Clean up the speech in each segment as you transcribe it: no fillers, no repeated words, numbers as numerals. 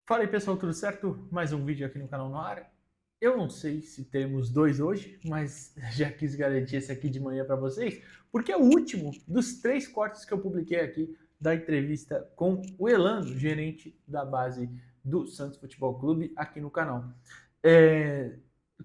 Fala aí pessoal, tudo certo? Mais um vídeo aqui no canal no ar. Eu não sei se temos dois hoje, mas já quis garantir esse aqui de manhã para vocês, porque é o último dos 3 cortes que eu publiquei aqui da entrevista com o Elano, gerente da base do Santos Futebol Clube, aqui no canal.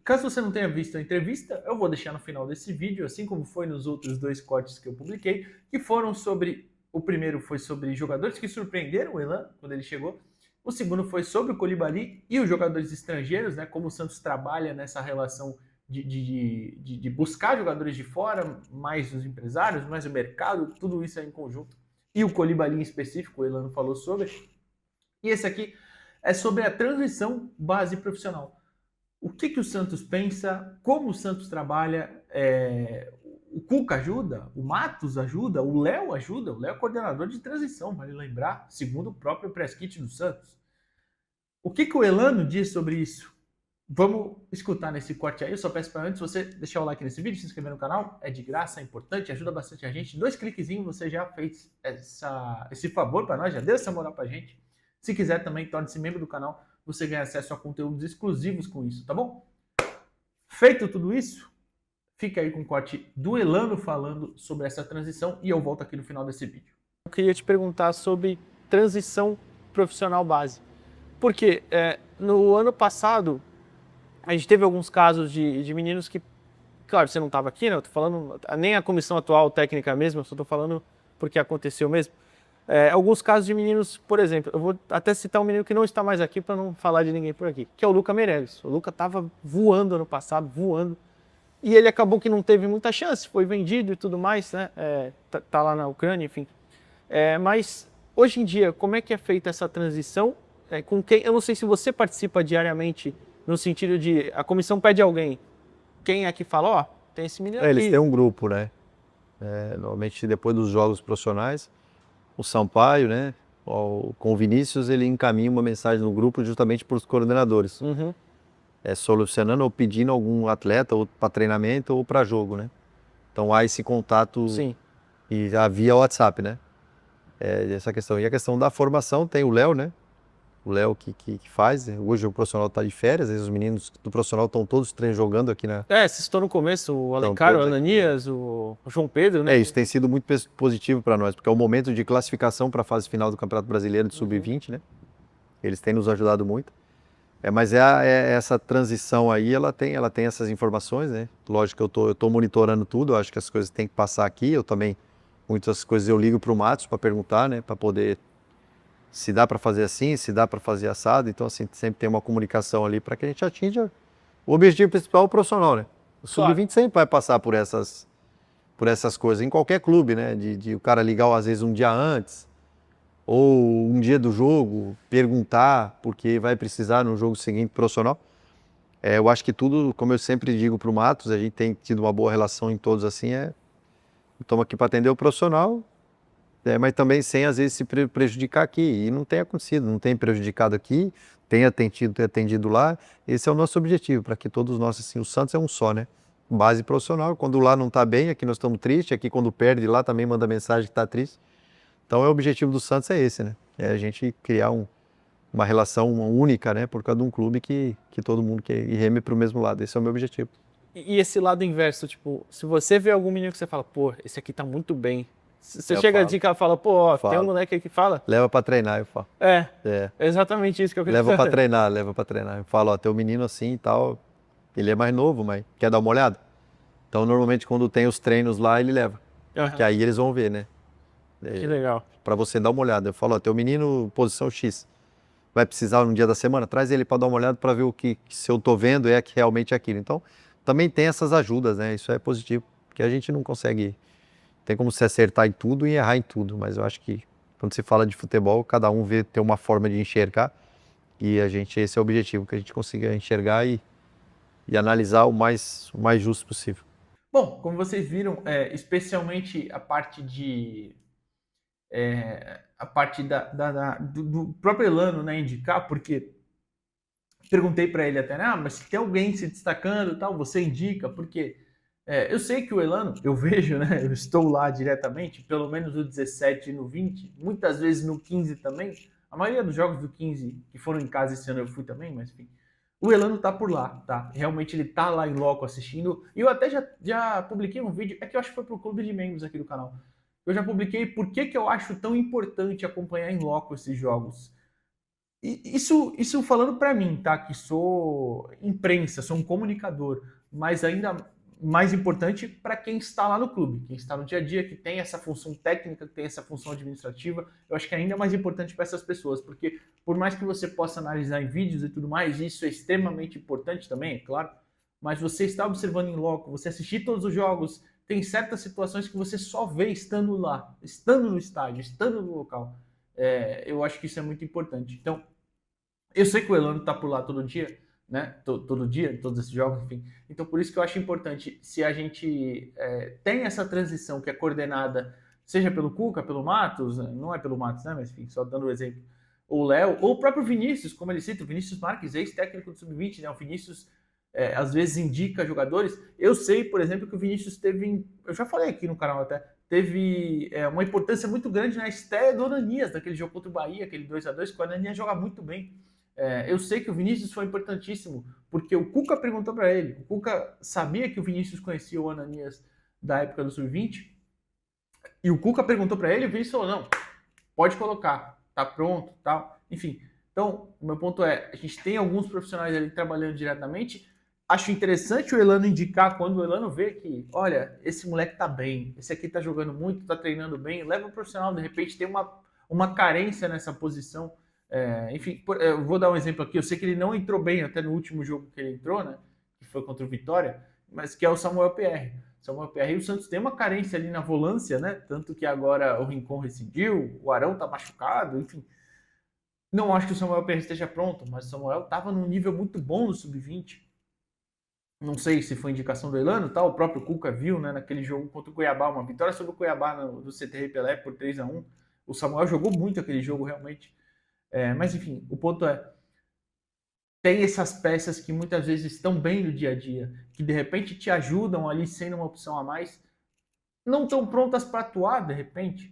Caso você não tenha visto a entrevista, eu vou deixar no final desse vídeo, assim como foi nos outros 2 cortes que eu publiquei, que foram sobre... O primeiro foi sobre jogadores que surpreenderam o Elano quando ele chegou. O segundo foi sobre o Koulibaly e os jogadores estrangeiros, né? Como o Santos trabalha nessa relação de buscar jogadores de fora, mais os empresários, mais o mercado, tudo isso é em conjunto. E o Koulibaly em específico, o Elano falou sobre. E esse aqui é sobre a transição base profissional. O que o Santos pensa, como o Santos trabalha, o Cuca ajuda, o Matos ajuda, o Léo é coordenador de transição, vale lembrar, segundo o próprio press kit do Santos. O que o Elano diz sobre isso? Vamos escutar nesse corte aí. Eu só peço para antes você deixar o like nesse vídeo, se inscrever no canal, é de graça, é importante, ajuda bastante a gente. 2 cliquezinhos, você já fez esse favor para nós, já deu essa moral para a gente. Se quiser também, torne-se membro do canal, você ganha acesso a conteúdos exclusivos com isso, tá bom? Feito tudo isso, fica aí com o corte do Elano falando sobre essa transição e eu volto aqui no final desse vídeo. Eu queria te perguntar sobre transição profissional base. Porque no ano passado, a gente teve alguns casos de meninos que, claro, você não estava aqui, né? Eu tô falando, nem a comissão atual técnica mesmo, eu só estou falando porque aconteceu mesmo. Alguns casos de meninos, por exemplo, eu vou até citar um menino que não está mais aqui para não falar de ninguém por aqui, que é o Luca Meirelles. O Luca estava voando ano passado, voando, e ele acabou que não teve muita chance, foi vendido e tudo mais, né? Tá lá na Ucrânia, enfim. Mas hoje em dia, como é que é feita essa transição? Com quem? Eu não sei se você participa diariamente, no sentido de a comissão pede alguém, quem é que fala, ó, tem esse menino aqui. Eles têm um grupo, né? Normalmente depois dos jogos profissionais, o Sampaio, né? Com o Vinícius, ele encaminha uma mensagem no grupo justamente para os coordenadores. Uhum. Solucionando ou pedindo algum atleta ou para treinamento ou para jogo, né? Então há esse contato. Sim. E já via WhatsApp, né? Essa questão. E a questão da formação tem o Léo, né? O Léo que faz. Hoje o profissional está de férias, os meninos do profissional estão todos jogando aqui na... Você citou no começo o Alencar, o Ananias, o João Pedro, né? Isso tem sido muito positivo para nós, porque é o momento de classificação para a fase final do Campeonato Brasileiro de Sub-20, né? Eles têm nos ajudado muito. Mas essa transição aí, ela tem essas informações, né? Lógico que eu tô monitorando tudo, eu acho que as coisas têm que passar aqui. Eu também, muitas coisas eu ligo para o Matos para perguntar, né? Para poder, se dá para fazer assim, se dá para fazer assado. Então, assim, sempre tem uma comunicação ali para que a gente atinja o objetivo principal, o profissional, né? O Sub-20 sempre vai passar por essas coisas, em qualquer clube, né? De o cara ligar, às vezes, um dia antes, ou um dia do jogo, perguntar, porque vai precisar no jogo seguinte profissional. Eu acho que tudo, como eu sempre digo para o Matos, a gente tem tido uma boa relação em todos, assim, estamos aqui para atender o profissional, mas também sem, às vezes, se prejudicar aqui. E não tem acontecido, não tem prejudicado aqui, tem atendido lá. Esse é o nosso objetivo, para que todos nós, assim, o Santos é um só, né? Base profissional, quando lá não está bem, aqui nós estamos tristes, aqui quando perde lá também manda mensagem que está triste. Então o objetivo do Santos é esse, né? É a gente criar uma relação única, né? Por causa de um clube que todo mundo quer e reme para o mesmo lado. Esse é o meu objetivo. E esse lado inverso, tipo, se você vê algum menino que você fala, pô, esse aqui tá muito bem. Você chega a dica e fala, pô, ó, tem um moleque aí que fala. Leva para treinar, eu falo. É exatamente isso que eu queria leva para treinar. Eu falo, ó, tem um menino assim e tal, ele é mais novo, mas quer dar uma olhada? Então, normalmente, quando tem os treinos lá, ele leva. Que aí eles vão ver, né? Que legal. Para você dar uma olhada. Eu falo, ó, tem um menino posição X. Vai precisar um dia da semana? Traz ele para dar uma olhada para ver o que se eu tô vendo é que realmente é aquilo. Então, também tem essas ajudas, né? Isso é positivo, porque a gente não consegue... Tem como se acertar em tudo e errar em tudo, mas eu acho que quando se fala de futebol, cada um tem uma forma de enxergar e esse é o objetivo, que a gente consiga enxergar e analisar o mais justo possível. Bom, como vocês viram, especialmente a parte do próprio Elano, né, indicar, porque perguntei para ele até, mas se tem alguém se destacando e tal, você indica, porque eu sei que o Elano, eu vejo, né, eu estou lá diretamente, pelo menos no 17 e no 20, muitas vezes no 15 também, A maioria dos jogos do 15 que foram em casa esse ano eu fui também, mas enfim. O Elano tá por lá, tá? Realmente ele tá lá em loco assistindo. E eu até já publiquei um vídeo, é que eu acho que foi pro clube de membros aqui do canal. Eu já publiquei por que eu acho tão importante acompanhar em loco esses jogos. E isso falando para mim, tá? Que sou imprensa, sou um comunicador, mas ainda mais importante para quem está lá no clube, quem está no dia a dia, que tem essa função técnica, que tem essa função administrativa, eu acho que é ainda mais importante para essas pessoas, porque por mais que você possa analisar em vídeos e tudo mais, isso é extremamente importante também, é claro, mas você está observando em loco, você assistir todos os jogos, tem certas situações que você só vê estando lá, estando no estádio, estando no local. Eu acho que isso é muito importante. Então, eu sei que o Elano está por lá todo dia, né? Todo dia, todos esses jogos, enfim. Então, por isso que eu acho importante, se a gente tem essa transição que é coordenada, seja pelo Cuca, pelo Matos, não é pelo Matos, né? Mas enfim, só dando o exemplo, o Léo, ou o próprio Vinícius, como ele cita, o Vinícius Marques, ex-técnico do Sub-20, né? O Vinícius às vezes indica jogadores. Eu sei, por exemplo, que o Vinícius teve, eu já falei aqui no canal até, teve uma importância muito grande na estreia do Ananias, daquele jogo contra o Bahia, aquele 2-2, que o Ananias joga muito bem. Eu sei que o Vinícius foi importantíssimo, porque o Cuca perguntou para ele. O Cuca sabia que o Vinícius conhecia o Ananias da época do Sub-20, e o Cuca perguntou para ele, e o Vinícius falou, não, pode colocar, tá pronto, tal. Enfim, então, o meu ponto é, a gente tem alguns profissionais ali trabalhando diretamente. Acho interessante o Elano indicar, quando o Elano vê que, olha, esse moleque tá bem, esse aqui tá jogando muito, tá treinando bem, leva o profissional, de repente tem uma carência nessa posição. Enfim, eu vou dar um exemplo aqui. Eu sei que ele não entrou bem até no último jogo que ele entrou, né? Que foi contra o Vitória, mas que é o Samuel PR. Samuel PR e o Santos tem uma carência ali na volância, né? Tanto que agora o Rincon rescindiu, o Arão tá machucado, enfim. Não acho que o Samuel PR esteja pronto, mas o Samuel estava num nível muito bom no Sub-20. Não sei se foi indicação do Elano, tá? O próprio Cuca viu, né? Naquele jogo contra o Cuiabá, uma vitória sobre o Cuiabá no CTR Pelé por 3-1. O Samuel jogou muito aquele jogo, realmente. Mas enfim, o ponto tem essas peças que muitas vezes estão bem no dia a dia, que de repente te ajudam ali sendo uma opção a mais, não estão prontas para atuar de repente,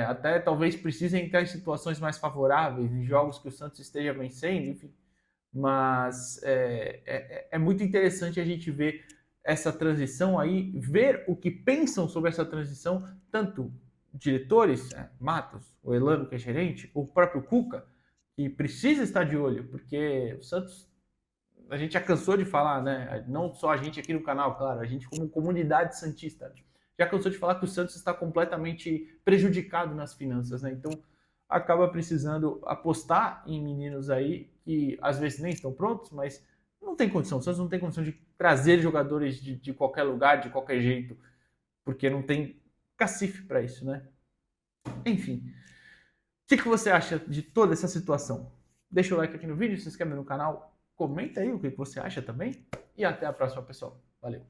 até talvez precisem entrar em situações mais favoráveis, em jogos que o Santos esteja vencendo, enfim. Mas é muito interessante a gente ver essa transição aí, ver o que pensam sobre essa transição, tanto diretores, Matos, o Elano que é gerente, o próprio Cuca, que precisa estar de olho, porque o Santos, a gente já cansou de falar, né? Não só a gente aqui no canal, claro, a gente como comunidade santista, já cansou de falar que o Santos está completamente prejudicado nas finanças, né? Então, acaba precisando apostar em meninos aí que às vezes nem estão prontos, mas não tem condição. O Santos não tem condição de trazer jogadores de qualquer lugar, de qualquer jeito, porque não tem cacife para isso, né? Enfim. O que você acha de toda essa situação? Deixa o like aqui no vídeo, se inscreve no canal, comenta aí o que você acha também e até a próxima, pessoal. Valeu!